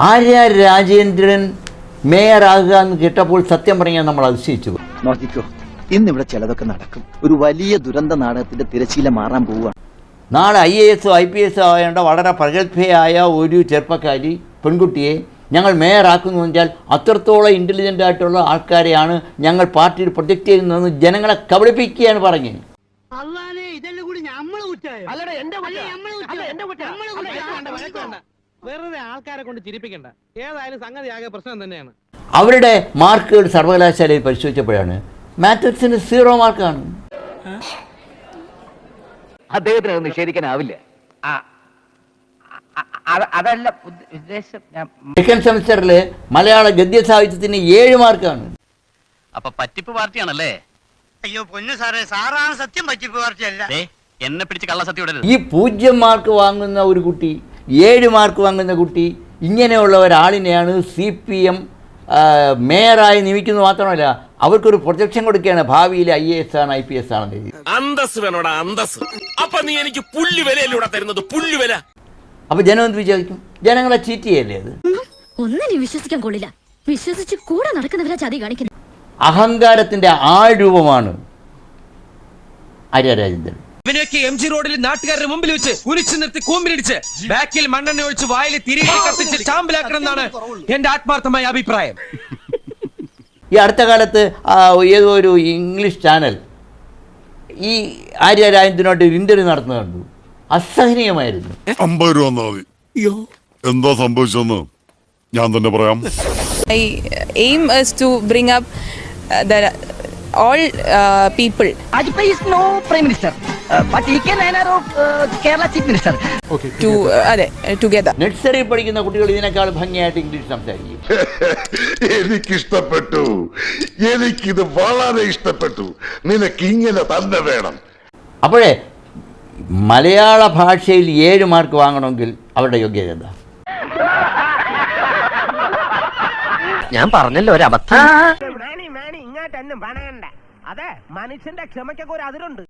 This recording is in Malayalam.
ആര്യ രാജേന്ദ്രൻ മേയറാകുക എന്ന് കേട്ടപ്പോൾ സത്യം പറഞ്ഞാൽ നമ്മൾ അതിശയിച്ചു. നോക്കിക്കോ, ഇന്നിവിടെ ചിലതൊക്കെ നടക്കും. ഒരു വലിയ ദുരന്ത നാടകത്തിന്റെ തിരശീല മാറാൻ പോവുകയാണ്. നാളെ IAS IPS ആവേണ്ട വളരെ പ്രഗത്ഭയായ ഒരു ചെറുപ്പക്കാരി പെൺകുട്ടിയെ ഞങ്ങൾ മേയറാക്കുന്നു വെച്ചാൽ അത്രത്തോളം ഇൻ്റലിജൻ്റ് ആയിട്ടുള്ള ആൾക്കാരെയാണ് ഞങ്ങൾ പാർട്ടിയിൽ പ്രൊജക്റ്റ് ചെയ്യുന്നതെന്ന് ജനങ്ങളെ കബളിപ്പിക്കുകയാണ് പറഞ്ഞത്. വെറുതെ ആൾക്കാരെ കൊണ്ട് ചിരിപ്പിക്കണ്ട. ഏതായാലും സംഗതി ആകെ പ്രശ്നം തന്നെയാണ്. അവരുടെ മാർക്കുകൾ സർവകലാശാലയിൽ പരിശോധിച്ചപ്പോഴാണ് മാത്തസിന് 0 മാർക്കാണ്. അദ്ദേഹത്തിന് അത് നിഷേധിക്കാനാവില്ല. അതല്ല ഉദ്ദേശം. സെക്കൻഡ് സെമിസ്റ്ററിൽ മലയാള ഗദ്യ സാഹിത്യത്തിന് 7 മാർക്കാണ്. അപ്പൊ പറ്റിപ്പ് പാർട്ടിയാണല്ലേ? അയ്യോ പൊന്നു സാറേ, സാറാണ് സത്യം, പറ്റിപ്പ് പാർട്ടിയല്ല. എന്നെ പിടിച്ച് കള്ളസത്യം ഇടരുത്. ഈ 0 മാർക്ക് വാങ്ങുന്ന ഒരു കുട്ടി, 7 മാർക്ക് വാങ്ങുന്ന കുട്ടി, ഇങ്ങനെയുള്ള ഒരാളിനെയാണ് CPM മേയറായി നിയമിക്കുന്നത്. മാത്രമല്ല അവർക്കൊരു പ്രൊജക്ഷൻ കൊടുക്കുകയാണ്, ഭാവിയിൽ IAS ആണ് IPS ആണെന്ന്. അന്തസ് വേണോടാ, അന്തസ്. അപ്പൊ നീ എനിക്ക് പുല്ലുവിലൂടെ തരുന്നത്, പുല്ലുവില. അപ്പൊ ജനം എന്ത് വിചാരിക്കും? ജനങ്ങളെ ചീറ്റ് ചെയ്യല്ലേ അത്? ഒന്നിനും വിശ്വസിക്കാൻ കൊള്ളില്ല. വിശ്വസിച്ച് കൂടെ നടക്കുന്നവരാ ചതി കാണിക്കുന്നത്. അഹങ്കാരത്തിന്റെ ആൾരൂപമാണ് ആര്യ രാജേന്ദ്രൻ. ഇവനൊക്കെ MG റോഡിൽ നാട്ടുകാരുടെ മുമ്പിൽ വെച്ച് കുരിച്ചു നിർത്തി കൂമ്പിലിടിച്ച് ബാക്കിൽ മണ്ണെണ്ണ ഒഴിച്ച് വായിൽ തിരികെ കത്തിച്ച് ചാമ്പലാക്കണം എന്നാണ് എന്റെ ആത്മാർത്ഥമായ അഭിപ്രായം. ഈ അടുത്ത കാലത്ത് ഏതോ ഒരു ഇംഗ്ലീഷ് ചാനൽ ഈ ആര്യ രാജേന്ദ്രനോട്ട് ഒരു ഇന്റർവ്യൂ നടത്തുന്നത് കണ്ടു. അസഹനീയമായിരുന്നു. 50 രൂപ തന്നാ മതി. എന്താ സംഭവിച്ചെന്ന് ഞാൻ തന്നെ പറയാം. My aim is to bring up the all people. Vajpayee is no prime minister, but he can enter Kerala chief minister. To together. Nursery പഠിക്കുന്ന കുട്ടികൾ ഇതിനേക്കാൾ ഭംഗിയായിട്ട് ഇംഗ്ലീഷ് സംസാരിക്കും. എനിക്കിഷ്ടപ്പെട്ടു, എനിക്കിത് വളരെ ഇഷ്ടപ്പെട്ടു. നിനക്ക് ഇങ്ങനെ തന്നെ വേണം. അപ്പോഴേ മലയാള ഭാഷയിൽ 7 മാർക്ക് വാങ്ങണമെങ്കിൽ അവരുടെ യോഗ്യത എന്താ? ഞാൻ പറഞ്ഞല്ലോ ഒരു അബദ്ധം. ഇങ്ങോട്ടെന്നും പണയണ്ട. അതെ, മനുഷ്യന്റെ ക്ഷമയ്ക്കൊക്കെ ഒരു അതിരുണ്ട്.